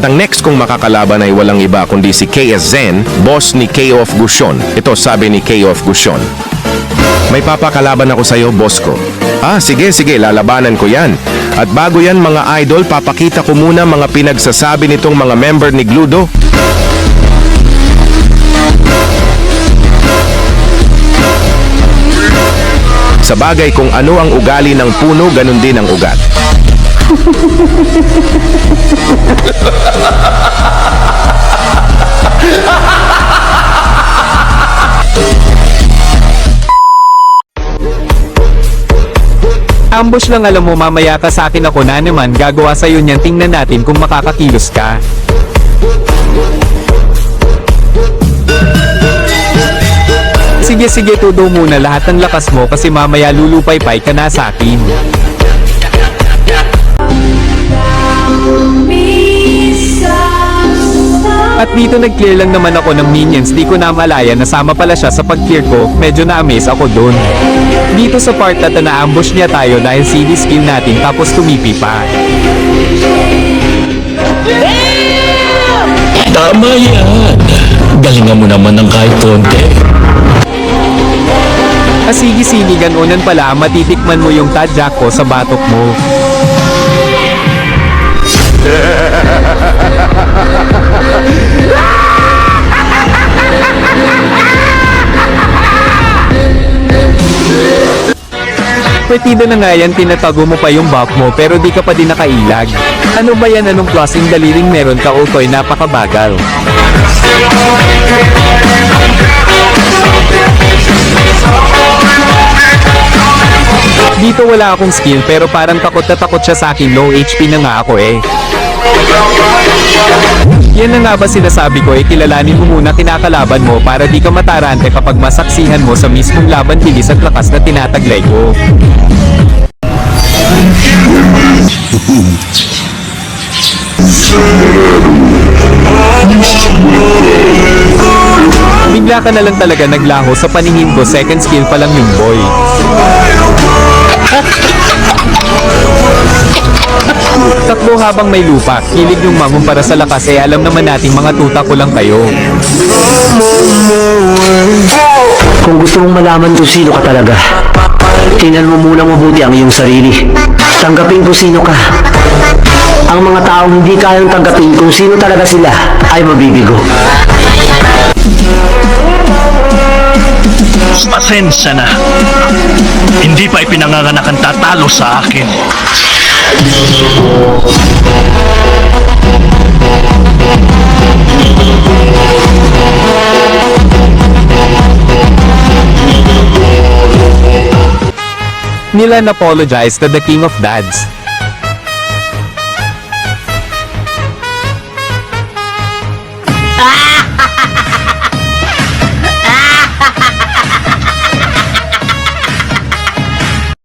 At ang next kong makakalaban ay walang iba kundi si KS Zen, boss ni KO of Gusion. Ito sabi ni KO of Gusion. May papakalaban ako sa'yo, boss ko. Sige, lalabanan ko yan. At bago yan mga idol, papakita ko muna mga pinagsasabi nitong mga member ni Gludo. Sa bagay kung ano ang ugali ng puno, ganun din ang ugat. Ambush lang, alam mo, mamaya ka sa akin, ako na naman gagawa sa'yo niyan, tingnan natin kung makakakilos ka. Sige, todo muna lahat ng lakas mo kasi mamaya lulupay-pay ka na sa akin. At dito nag-clear lang naman ako ng minions, di ko na malaya nasama pala siya sa pag-clear ko, medyo na-amaze ako dun. Dito sa part na na-ambush niya tayo dahil CD skill natin tapos tumipi pa. Tama yan. Galingan mo naman ng kahit konti. Sige, ganunan pala, matitikman mo yung tadyak ko sa batok mo. Pwede na nga yan, tinatago mo pa yung buff mo pero di ka pa din nakailag. Ano ba yan, anong klaseng daliring meron ka, Otoy, napakabagal. Dito wala akong skill pero parang takot na takot siya sa akin, low HP na nga ako eh. Yan na nga ba sinasabi ko, kilalanin mo muna kinakalaban mo para di ka matarante kapag masaksihan mo sa mismong laban, bilis at lakas na tinataglay ko. Bigla ka na lang talaga naglaho sa paningin ko, second skill pa lang yung boy. Takbo habang may lupa, kilig yung mamong para sa lakas eh, alam naman nating mga tuta ko lang kayo. Kung gusto mong malaman kung sino ka talaga, tingnan mo muna mabuti ang iyong sarili. Tanggapin kung sino ka. Ang mga taong hindi kayang tanggapin kung sino talaga sila ay mabibigo. Pasensya na. Hindi pa ipinanganganak ang tatalo sa akin. Nilan apologize to the King of Dads. Ah!